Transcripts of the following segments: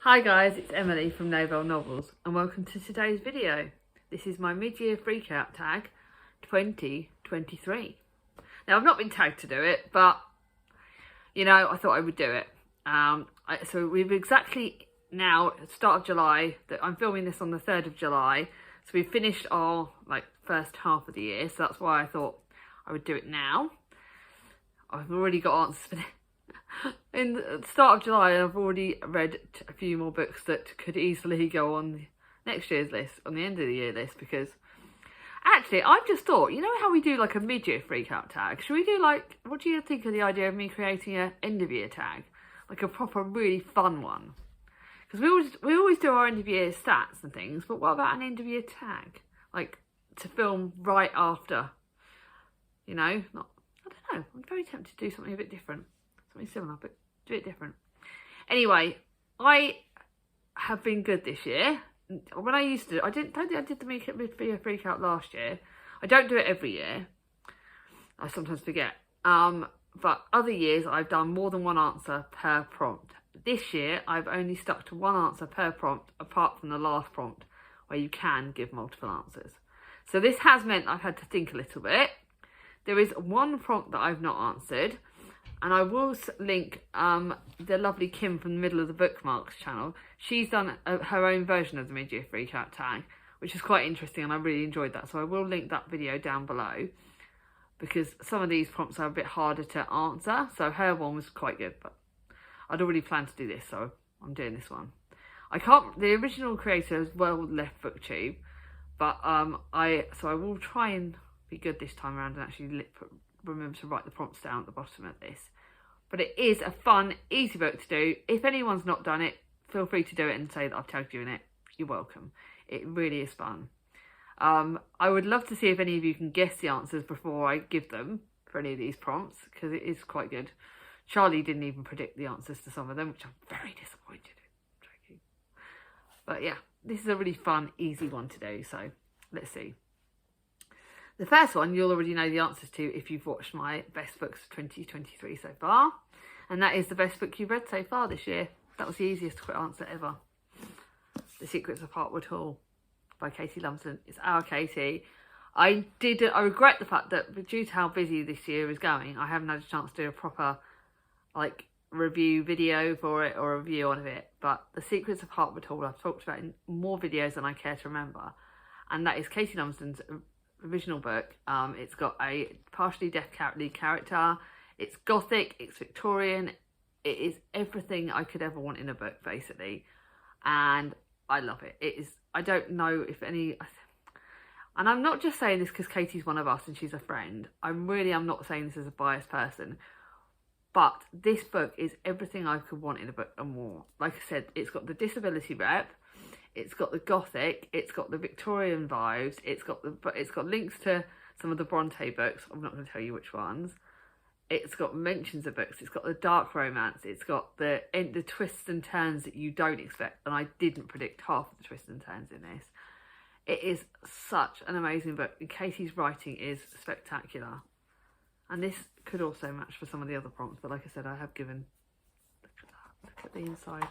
Hi guys, it's Emily from Novel Novels and welcome to today's video. This is my mid-year freakout tag 2023. Now I've not been tagged to do it, but you know, I thought I would do it. So we've exactly now, start of July, that I'm filming this on the 3rd of July. So we've finished our first half of the year, so that's why I thought I would do it now. I've already got answers for this. In the start of July, I've already read a few more books that could easily go on next year's list, on the end of the year list, because actually, I've just thought, you know how we do like a mid-year freak-out tag? Should we do what do you think of the idea of me creating an end-of-year tag? Like a proper, really fun one? Because we always do our end-of-year stats and things, but what about an end-of-year tag? Like, to film right after, you know? I don't know, I'm very tempted to do something a bit different. Something similar, but do it different. Anyway, I have been good this year. When I used to, I don't think I did the mid-year freak out last year. I don't do it every year. I sometimes forget. But other years I've done more than one answer per prompt. This year I've only stuck to one answer per prompt, apart from the last prompt where you can give multiple answers. So this has meant I've had to think a little bit. There is one prompt that I've not answered. And I will link the lovely Kim from the Middle of the Bookmarks channel. She's done her own version of the mid-year freak-out tag, which is quite interesting, and I really enjoyed that. So I will link that video down below, because some of these prompts are a bit harder to answer. So her one was quite good, but I'd already planned to do this, so I'm doing this one. The original creator has well left BookTube, but I will try and be good this time around and actually remember to write the prompts down at the bottom of this. But it is a fun, easy book to do. If anyone's not done it, feel free to do it and say that I've tagged you in it. You're welcome. It really is fun. I would love to see if any of you can guess the answers before I give them for any of these prompts, because it is quite good. Charlie didn't even predict the answers to some of them, which I'm very disappointed in. But yeah, this is a really fun, easy one to do, so let's see. The first one you'll already know the answers to if you've watched my best books of 2023 so far. And that is the best book you've read so far this year. That was the easiest quick answer ever. The Secrets of Heartwood Hall by Katie Lumsden. It's our Katie. I regret the fact that due to how busy this year is going, I haven't had a chance to do a proper review video for it or a review on it. But The Secrets of Heartwood Hall I've talked about in more videos than I care to remember. And that is Katie Lumsden's original book. It's got a partially deaf lead character. It's gothic, it's Victorian, it is everything I could ever want in a book, basically, and I love it. It is, I don't know if any, and I'm not just saying this because Katie's one of us and she's a friend. I'm not saying this as a biased person, but this book is everything I could want in a book and more. Like I said, it's got the disability rep, it's got the gothic, it's got the Victorian vibes, it's got links to some of the Bronte books. I'm not going to tell you which ones. It's got mentions of books, it's got the dark romance, it's got the twists and turns that you don't expect, and I didn't predict half of the twists and turns in this. It is such an amazing book, and Katie's writing is spectacular. And this could also match for some of the other prompts, but like I said, I have given, look at the inside.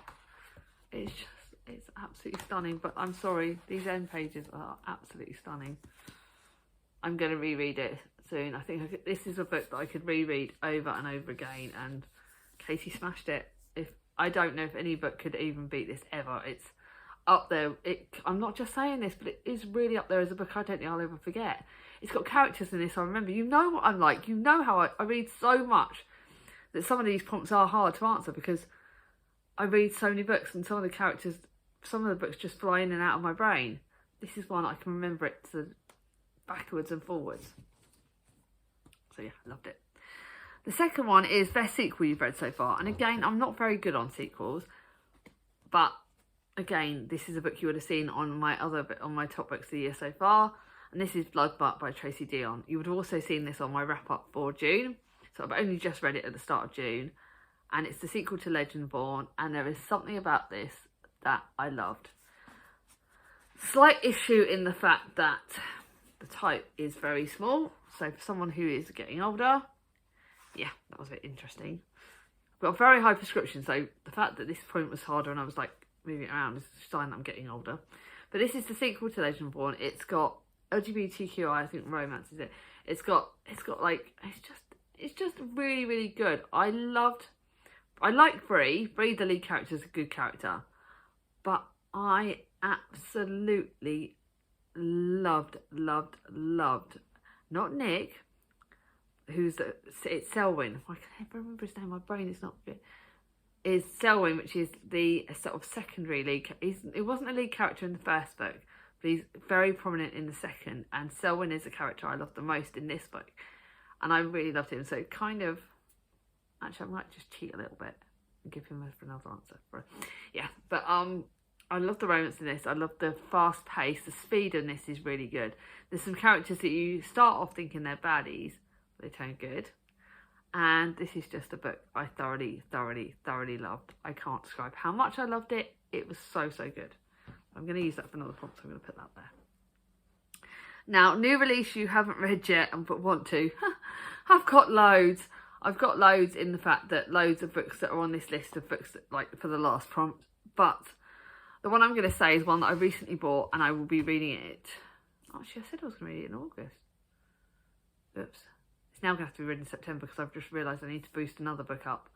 It's absolutely stunning, but I'm sorry, these end pages are absolutely stunning. I'm going to reread it soon. I think this is a book that I could reread over and over again, and Katie smashed it. I don't know if any book could even beat this ever. It's up there. I'm not just saying this, but it is really up there as a book I don't think I'll ever forget. It's got characters in this I remember. You know what I'm like. You know how I read so much that some of these prompts are hard to answer because I read so many books and some of the books just fly in and out of my brain. This is one I can remember it backwards and forwards. So yeah, I loved it. The second one is best sequel you've read so far. And again, I'm not very good on sequels, but again, this is a book you would have seen on my top books of the year so far. And this is Bloodbath by Tracy Deonn. You would have also seen this on my wrap up for June. So I've only just read it at the start of June. And it's the sequel to Legend Born. And there is something about this that I loved. Slight issue in the fact that the type is very small. So for someone who is getting older, yeah, that was a bit interesting. I've got a very high prescription, so the fact that this point was harder and I was like moving it around. It's a sign that I'm getting older. But this is the sequel to Legend Born. It's got LGBTQI, I think romance is it. It's got like, it's just really, really good. I like Bree. Bree, the lead character, is a good character. But I absolutely loved, not Nick, it's Selwyn. I can't remember his name, my brain is not good. Is Selwyn, which is the sort of secondary lead. He wasn't a lead character in the first book, but he's very prominent in the second. And Selwyn is the character I love the most in this book. And I really loved him. So kind of, actually I might just cheat a little bit and give him another answer. Yeah, but I love the romance in this. I love the fast pace. The speed in this is really good. There's some characters that you start off thinking they're baddies, but they turn good. And this is just a book I thoroughly loved. I can't describe how much I loved it. It was so good. I'm going to use that for another prompt, so I'm going to put that there. Now, new release you haven't read yet but want to. I've got loads. I've got loads in the fact that loads of books that are on this list of books that, like, for the last prompt. But the one I'm going to say is one that I recently bought and I will be reading it. Actually, I said I was going to read it in August. Oops. It's now going to have to be read in September because I've just realised I need to boost another book up.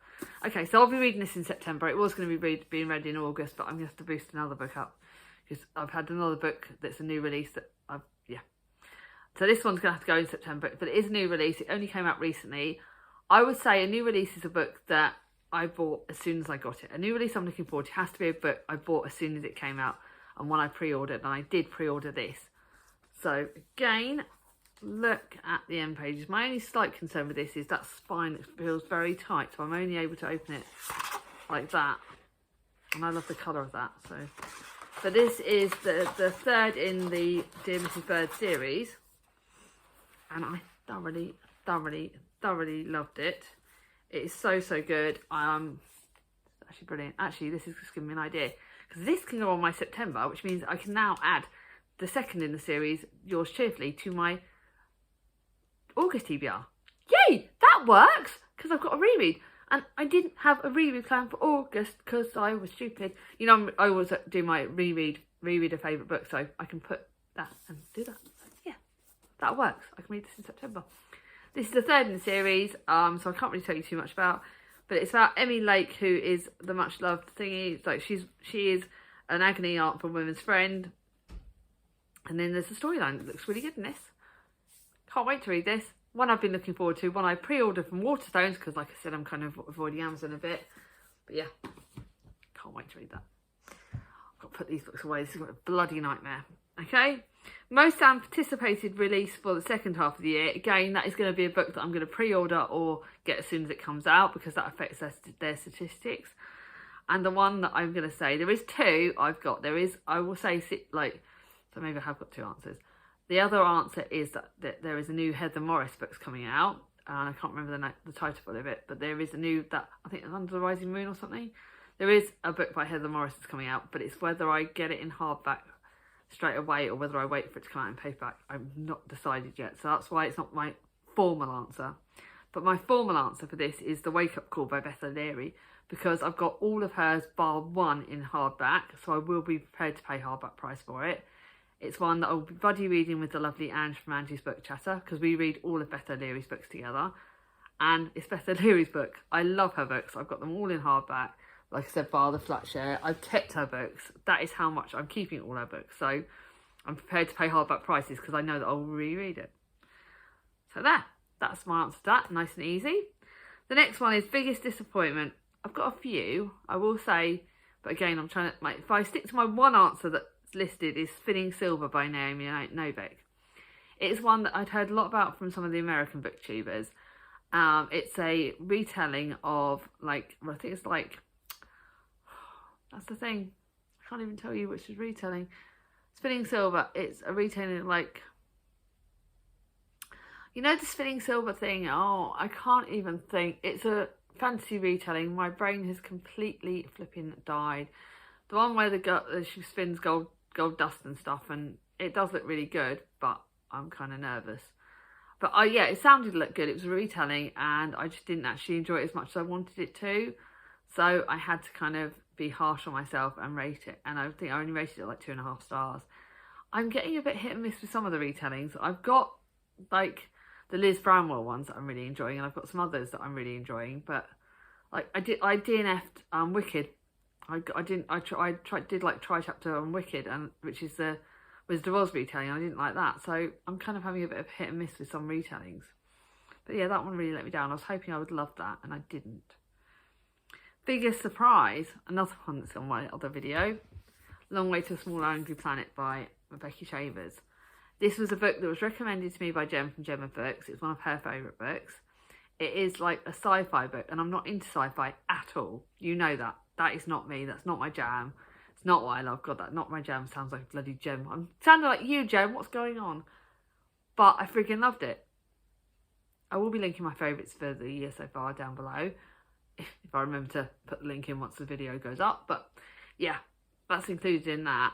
Okay, so I'll be reading this in September. It was going to be being read in August, but I'm going to have to boost another book up because I've had another book that's a new release that yeah. So this one's going to have to go in September, but it is a new release. It only came out recently. I would say a new release is a book that I bought as soon as I got it. A new release I'm looking forward to has to be a book I bought as soon as it came out and one I pre-ordered, and I did pre-order this. So again, look at the end pages. My only slight concern with this is that spine feels very tight, so I'm only able to open it like that. And I love the colour of that. So this is the third in the Dear Mrs. Bird series. And I thoroughly loved it. It is so good. It's actually brilliant. Actually, this is just giving me an idea. Because this can go on my September, which means I can now add the second in the series, Yours Cheerfully, to my August TBR. Yay! That works! Because I've got a reread. And I didn't have a reread plan for August because I was stupid. You know, I always do my reread a favourite book, so I can put that and do that. Yeah, that works. I can read this in September. This is the third in the series, so I can't really tell you too much about. But it's about Emmy Lake, who is the much loved thingy. It's like she is an agony aunt for Women's Friend. And then there's a storyline that looks really good in this. Can't wait to read this. One I've been looking forward to. One I pre-ordered from Waterstones because, like I said, I'm kind of avoiding Amazon a bit. But yeah, can't wait to read that. I've got to put these books away. This is a bloody nightmare. Okay. Most anticipated release for the second half of the year. Again, that is going to be a book that I'm going to pre-order or get as soon as it comes out because that affects their statistics. And the one that I'm going to say, there is two I've got. There is, I will say, so maybe I have got two answers. The other answer is that there is a new Heather Morris book coming out. And I can't remember the title of it, but there is a new, that I think it's Under the Rising Moon or something. There is a book by Heather Morris that's coming out, but it's whether I get it in hardback straight away or whether I wait for it to come out in paperback. I'm not decided yet, so that's why it's not my formal answer. But my formal answer for this is The Wake Up Call by Beth O'Leary, because I've got all of hers bar one in hardback, so I will be prepared to pay hardback price for it. It's one that I'll be buddy reading with the lovely Ange from Angie's Book Chatter, because we read all of Beth O'Leary's books together. And it's Beth O'Leary's book. I love her books. I've got them all in hardback. Like I said, bar the flat share. I've kept her books. That is how much I'm keeping all her books. So I'm prepared to pay hardback prices because I know that I'll reread it. So that's my answer to that. Nice and easy. The next one is biggest disappointment. I've got a few, I will say, but again, I'm trying to, if I stick to my one answer that's listed is Spinning Silver by Naomi Novik. It's one that I'd heard a lot about from some of the American booktubers. It's a retelling of, like, well, I think it's like, that's the thing, I can't even tell you which is retelling. Spinning Silver, it's a retelling, like, you know the Spinning Silver thing? Oh, I can't even think. It's a fantasy retelling. My brain has completely flipping died. The one where she spins gold dust and stuff, and it does look really good, but I'm kind of nervous. But yeah, it sounded look good. It was a retelling, and I just didn't actually enjoy it as much as I wanted it to. So I had to kind of be harsh on myself and rate it, and I think I only rated it like 2.5 stars. I'm getting a bit hit and miss with some of the retellings. I've got like the Liz Bramwell ones that I'm really enjoying, and I've got some others that I'm really enjoying. But like I DNF'd Wicked. I did like try chapter on Wicked, and which is the Wizard of Oz retelling. I didn't like that, so I'm kind of having a bit of hit and miss with some retellings. But yeah, that one really let me down. I was hoping I would love that, and I didn't. Biggest surprise, another one that's on my other video, Long Way to a Small Angry Planet by Rebecca Shavers. This was a book that was recommended to me by Jem from Gemma Books. It's one of her favourite books. It is like a sci-fi book, and I'm not into sci-fi at all. You know that. That is not me. That's not my jam. It's not what I love. God, that not my jam sounds like a bloody Jem. I'm sounding like you, Jem. What's going on? But I freaking loved it. I will be linking my favourites for the year so far down below, if I remember to put the link in once the video goes up. But yeah, that's included in that.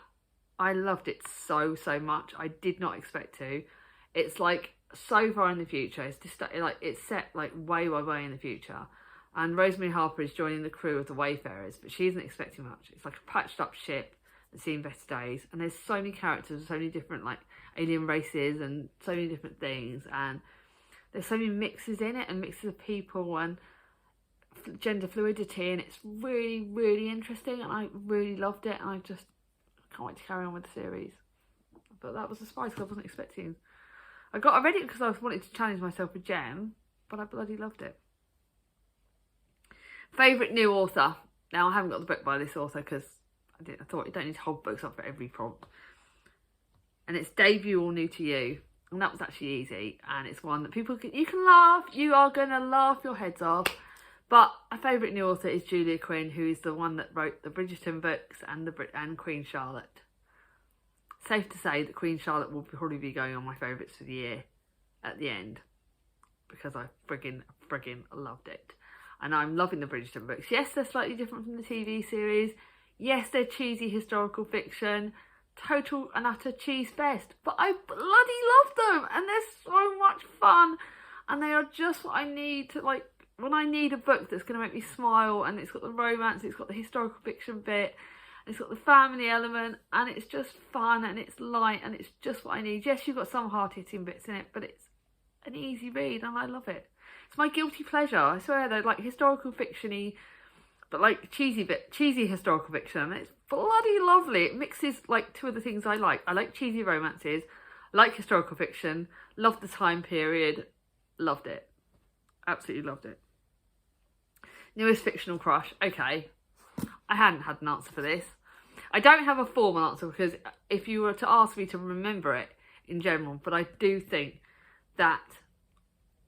I loved it so much. I did not expect to. It's like so far in the future. It's just like it's set like way in the future. And Rosemary Harper is joining the crew of the Wayfarers, but she isn't expecting much. It's like a patched up ship that's seen better days, and there's so many characters, so many different like alien races, and so many different things, and there's so many mixes in it, and mixes of people, and gender fluidity, and it's really interesting, and I really loved it, and I just can't wait to carry on with the series. But that was a surprise because I wasn't expecting. I read it because I wanted to challenge myself with Jem, but I bloody loved it. Favourite new author. Now I haven't got the book by this author because I thought you don't need to hold books up for every prompt. And it's Debut All New to You. And that was actually easy. And it's one that you can laugh. You are going to laugh your heads off. But a favourite new author is Julia Quinn, who is the one that wrote the Bridgerton books and Queen Charlotte. Safe to say that Queen Charlotte will probably be going on my favourites for the year at the end, because I friggin' loved it. And I'm loving the Bridgerton books. Yes, they're slightly different from the TV series. Yes, they're cheesy historical fiction. Total and utter cheese fest. But I bloody love them. And they're so much fun. And they are just what I need to, like, when I need a book that's going to make me smile, and it's got the romance, it's got the historical fiction bit, it's got the family element, and it's just fun, and it's light, and it's just what I need. Yes, you've got some hard-hitting bits in it, but it's an easy read, and I love it. It's my guilty pleasure. I swear, they're like historical fiction-y, but like cheesy historical fiction. And it's bloody lovely. It mixes like two of the things I like. I like cheesy romances, like historical fiction, loved the time period, loved it. Absolutely loved it. Newest fictional crush. Okay, I hadn't had an answer for this. I don't have a formal answer, because if you were to ask me to remember it in general, but I do think that,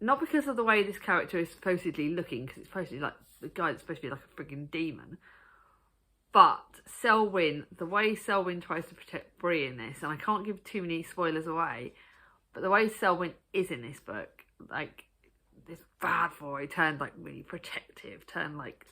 not because of the way this character is supposedly looking, because it's supposedly like the guy that's supposed to be like a frigging demon, but Selwyn, the way Selwyn tries to protect Bree in this, and I can't give too many spoilers away, but the way Selwyn is in this book, like this bad boy turned like really protective, turned like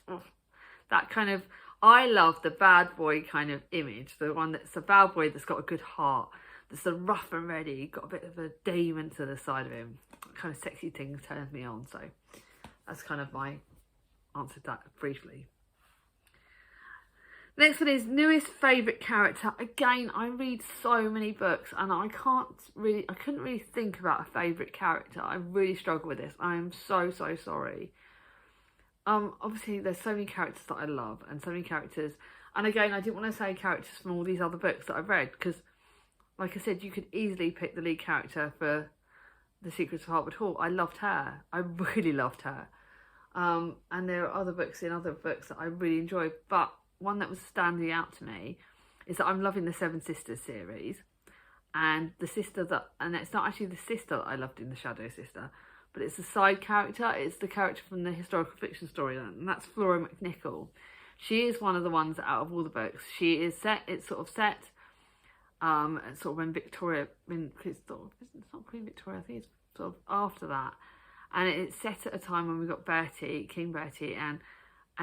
that kind of, I love the bad boy kind of image, the one that's a bad boy that's got a good heart, that's a rough and ready, got a bit of a demon to the side of him. That kind of sexy thing turns me on, so that's kind of my answer to that briefly. Next one is newest favourite character. Again, I read so many books, and I couldn't really think about a favourite character. I really struggle with this. I am so sorry. Obviously there's so many characters that I love, and so many characters, and again, I didn't want to say characters from all these other books that I've read, because like I said, you could easily pick the lead character for The Secrets of Hartwood Hall. I loved her. I really loved her. And there are other books that I really enjoy, but one that was standing out to me is that I'm loving the Seven Sisters series, and and it's not actually the sister that I loved in The Shadow Sister, but it's a side character. It's the character from the historical fiction storyline, and that's Flora McNichol. She is one of the ones out of all the books. It's sort of set sort of when it's not Queen Victoria, I think it's sort of after that, and it's set at a time when we got King Bertie, and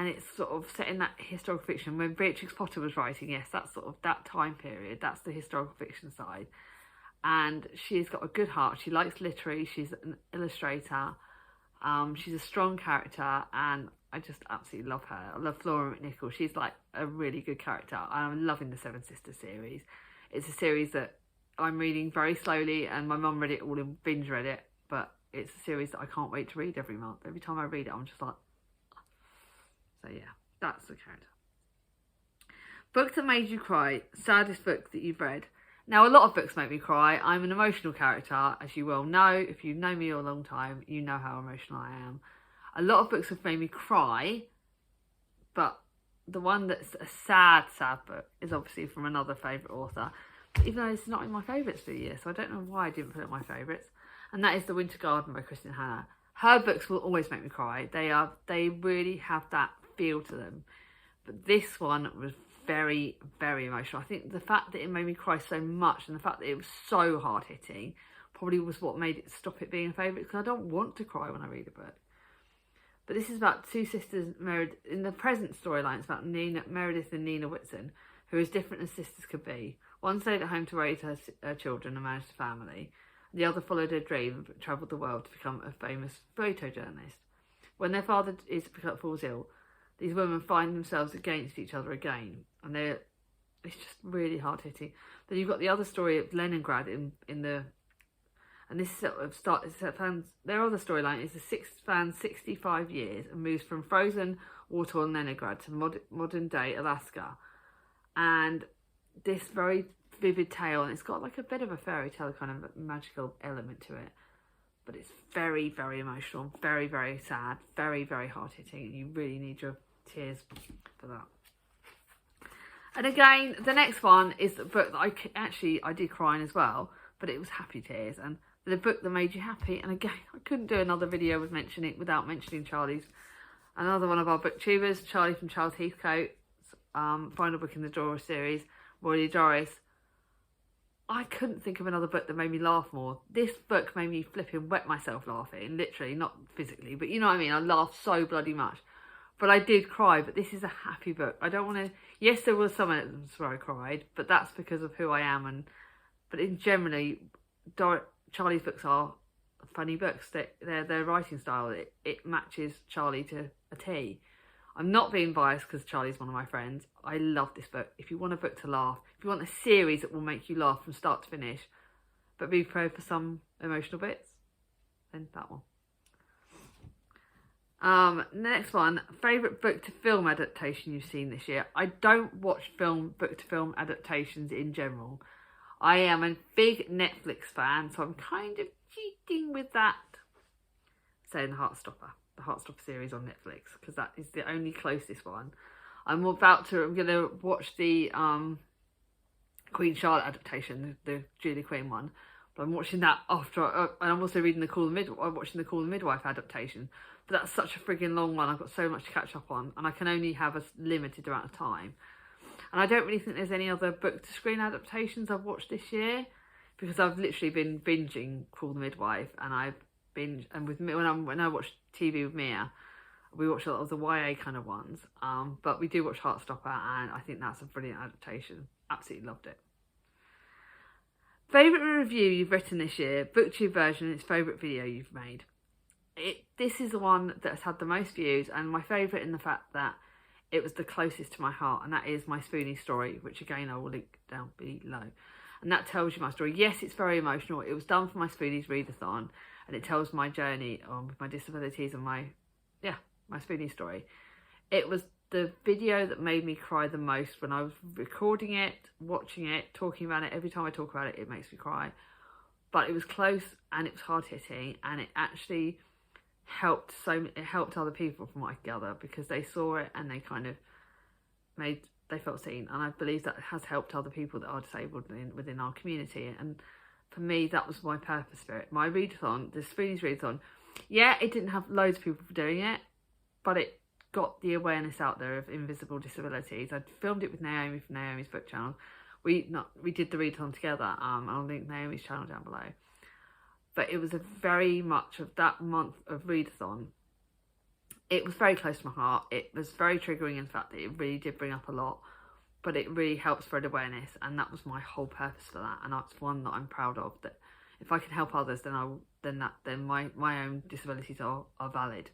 it's sort of set in that historical fiction when Beatrix Potter was writing. Yes, that's sort of that time period. That's the historical fiction side, and she's got a good heart. She likes literary. She's an illustrator. She's a strong character, and I just absolutely love her. I love Flora McNichol. She's like a really good character. I'm loving the Seven Sisters series. It's a series that I'm reading very slowly, and my mum read it all and binge read it, but it's a series that I can't wait to read every month. Every time I read it, I'm just like, so yeah, that's the character. Book that made you cry, saddest book that you've read. Now, a lot of books make me cry. I'm an emotional character, as you well know. If you know me a long time, you know how emotional I am. A lot of books have made me cry, but the one that's a sad book is obviously from another favourite author, even though it's not in my favourites for the year, so I don't know why I didn't put it in my favourites. And that is The Winter Garden by Kristen Hanna. Her books will always make me cry. They really have that feel to them. But this one was very, very emotional. I think the fact that it made me cry so much, and the fact that it was so hard hitting, probably was what made it stop it being a favourite, because I don't want to cry when I read a book. But this is about two sisters married. In the present storyline, it's about Meredith and Nina Whitson, who are as different as sisters could be. One stayed at home to raise her children and manage the family. The other followed her dream and travelled the world to become a famous photojournalist. When their father falls ill, these women find themselves against each other again, and it's just really hard hitting. Then you've got the other story of Leningrad and this sort of their other storyline is spans 65 years and moves from frozen war-torn Leningrad to modern day Alaska, and this very vivid tale, and it's got like a bit of a fairy tale kind of magical element to it. But it's very, very emotional, very, very sad, very, very hard-hitting. You really need your tears for that. And again, the next one is a book that I did cry in as well, but it was happy tears. And the book that made you happy. And again, I couldn't do another video without mentioning Charlie's. Another one of our booktubers, Charlie from Charles Heathcote's final book in the Dora series, Royally Doris. I couldn't think of another book that made me laugh more. This book made me flipping wet myself laughing, literally, not physically, but you know what I mean. I laughed so bloody much. But I did cry, but this is a happy book. I don't want to... Yes, there was some elements where I cried, but that's because of who I am. But in generally, Charlie's books are funny books. Their writing style, it matches Charlie to a T. I'm not being biased because Charlie's one of my friends. I love this book. If you want a book to laugh, if you want a series that will make you laugh from start to finish, but be prepared for some emotional bits, then that one. Next one, favourite book to film adaptation you've seen this year. I don't watch book to film adaptations in general. I am a big Netflix fan, so I'm kind of cheating with that. Saying the Heartstopper series on Netflix, because that is the only closest one. I'm going to watch the Queen Charlotte adaptation, the Julie Quinn one. But I'm watching that after, and I'm also reading I'm watching the Call the Midwife adaptation. But that's such a frigging long one. I've got so much to catch up on, and I can only have a limited amount of time. And I don't really think there's any other book to screen adaptations I've watched this year, because I've literally been binging Call the Midwife, and when I watch TV with Mia, we watch a lot of the YA kind of ones. But we do watch Heartstopper, and I think that's a brilliant adaptation. Absolutely loved it. Favourite review you've written this year, booktube version, its favourite video you've made. This is the one that has had the most views, and my favourite in the fact that it was the closest to my heart, and that is my Spoonie story, which again I will link down below. And that tells you my story. Yes, it's very emotional. It was done for my Spoonies readathon, and it tells my journey with my disabilities and my Spoonie story. It was the video that made me cry the most when I was recording it, watching it, talking about it. Every time I talk about it, it makes me cry. But it was close, and it was hard hitting, and it actually helped other people from what I gather, because they saw it and they kind of they felt seen, and I believe that has helped other people that are disabled within our community. And for me, that was my purpose for it. My readathon, the Spoonies readathon, yeah, it didn't have loads of people doing it, but it got the awareness out there of invisible disabilities. I filmed it with Naomi from Naomi's book channel. We did the readathon together. I'll link Naomi's channel down below. But it was a very much of that month of readathon. It was very close to my heart. It was very triggering in the fact that it really did bring up a lot, but it really helped spread awareness, and that was my whole purpose for that. And that's one that I'm proud of. That if I can help others, then my own disabilities are valid.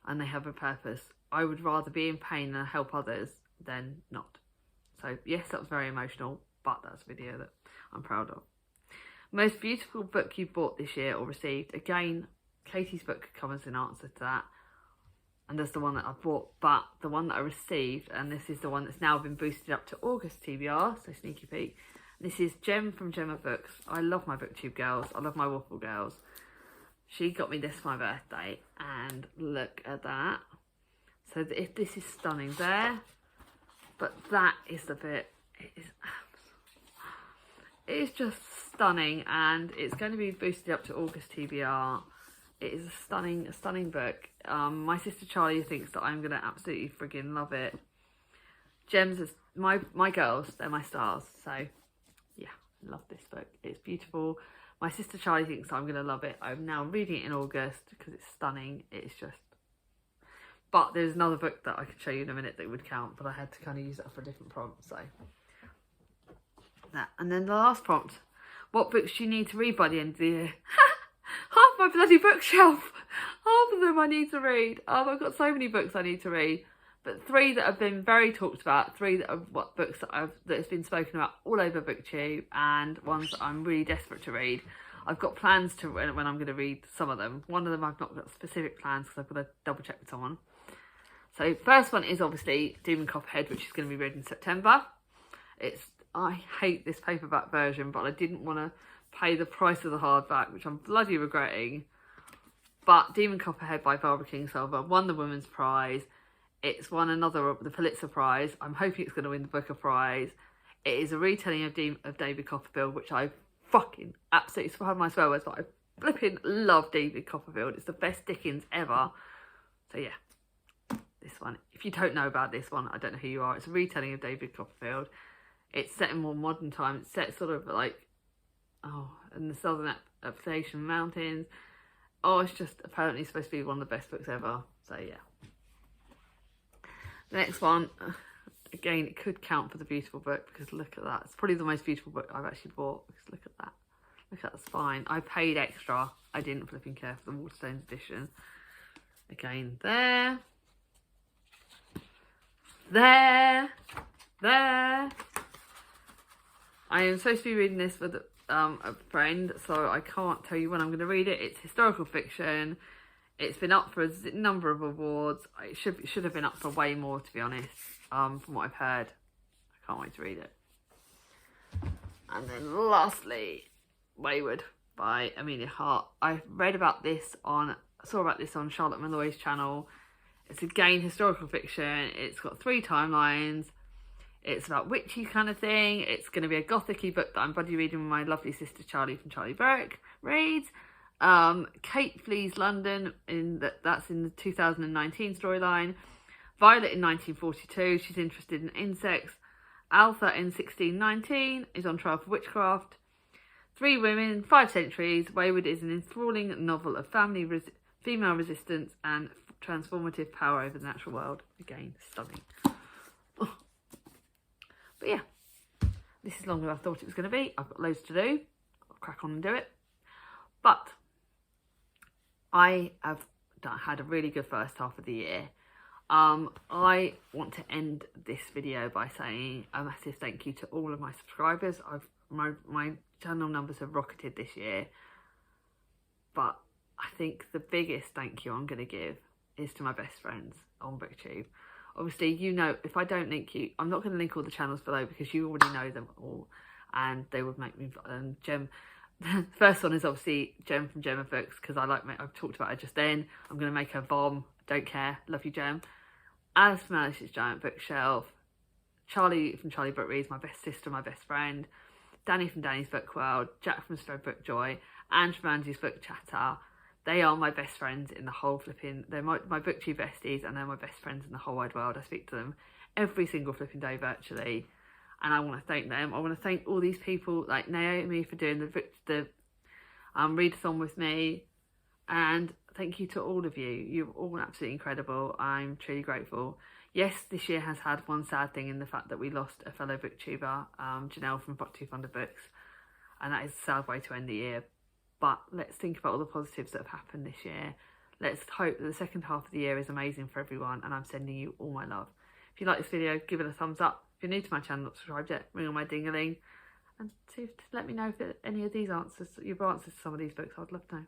and they have a purpose. I would rather be in pain and help others than not. So yes, that was very emotional, but that's a video that I'm proud of. Most beautiful book you bought this year or received. Again, Katie's book comes in answer to that. And there's the one that I bought, but the one that I received, and this is the one that's now been boosted up to August TBR, so sneaky peek. This is Gem from Gemma Books. I love my booktube girls. I love my waffle girls. She got me this for my birthday, and look at that. So if this is stunning there, but that is the bit, it is just stunning, and it's going to be boosted up to August TBR. It is a stunning book. My sister Charlie thinks that I'm going to absolutely friggin' love it. Gems is my girls, they're my stars. So yeah, love this book. It's beautiful. My sister Charlie thinks I'm going to love it. I'm now reading it in August because it's stunning. It's just... But there's another book that I could show you in a minute that would count, but I had to kind of use that for a different prompt, so... That. And then the last prompt. What books do you need to read by the end of the year? Half my bloody bookshelf! Half of them I need to read. Oh, I've got so many books I need to read. But 3 that have been very talked about, 3 that are books that has been spoken about all over BookTube, and ones that I'm really desperate to read. I've got plans to when I'm going to read some of them. One of them I've not got specific plans because I've got to double check with someone. So first one is obviously Demon Copperhead, which is going to be read in September. I hate this paperback version, but I didn't want to pay the price of the hardback, which I'm bloody regretting. But Demon Copperhead by Barbara Kingsolver won the Women's Prize. It's won the Pulitzer Prize. I'm hoping it's going to win the Booker Prize. It is a retelling of David Copperfield, which I fucking absolutely, pardon my swear words, but I flipping love David Copperfield. It's the best Dickens ever. So yeah, this one. If you don't know about this one, I don't know who you are. It's a retelling of David Copperfield. It's set in more modern times. It's set sort of like, in the southern Appalachian Mountains. Oh, it's just apparently supposed to be one of the best books ever. So yeah. The next one, again, it could count for the beautiful book because look at that. It's probably the most beautiful book I've actually bought because look at that. Look at that spine. I paid extra. I didn't flipping care for the Waterstones edition. Again, there. I am supposed to be reading this with a friend, so I can't tell you when I'm going to read it. It's historical fiction. It's been up for a number of awards. It should have been up for way more, to be honest, from what I've heard. I can't wait to read it. And then lastly, Wayward by Amelia Hart. I saw about this on Charlotte Malloy's channel. It's again historical fiction. It's got 3 timelines. It's about witchy kind of thing. It's going to be a gothic-y book that I'm buddy reading with my lovely sister Charlie from Charlie Burke Reads. Kate flees London, that's in the 2019 storyline. Violet in 1942, she's interested in insects. Altha in 1619 is on trial for witchcraft. 3 women, 5 centuries. Wayward is an enthralling novel of female resistance and transformative power over the natural world. Again, stunning. Oh. But yeah, this is longer than I thought it was going to be. I've got loads to do. I'll crack on and do it. But I have had a really good first half of the year. I want to end this video by saying a massive thank you to all of my subscribers. My channel numbers have rocketed this year, but I think the biggest thank you I'm going to give is to my best friends on BookTube. Obviously, you know, if I don't link you, I'm not going to link all the channels below because you already know them all, and they would make me. Gem. The first one is obviously Gem from Gemma Books because I've talked about her just then. I'm going to make her bomb. Don't care. Love you, Gem. Alice from Alice's Giant Bookshelf. Charlie from Charlie Book Reads, my best sister, my best friend. Danny from Danny's Book World. Jack from Spread Book Joy. Ange from Angie's Book Chatter. They are my best friends in the whole flipping... They're my BookTube besties and they're my best friends in the whole wide world. I speak to them every single flipping day virtually. And I want to thank them. I want to thank all these people like Naomi for doing the readathon with me. And thank you to all of you. You're all absolutely incredible. I'm truly grateful. Yes, this year has had one sad thing in the fact that we lost a fellow booktuber, Janelle from Bucktooth Under Books. And that is a sad way to end the year. But let's think about all the positives that have happened this year. let's hope that the second half of the year is amazing for everyone, and I'm sending you all my love. If you like this video, give it a thumbs up. If you're new to my channel, not subscribed yet, ring on my ding-a-ling, and let me know if any of these answers, your answers to some of these books. I'd love to know.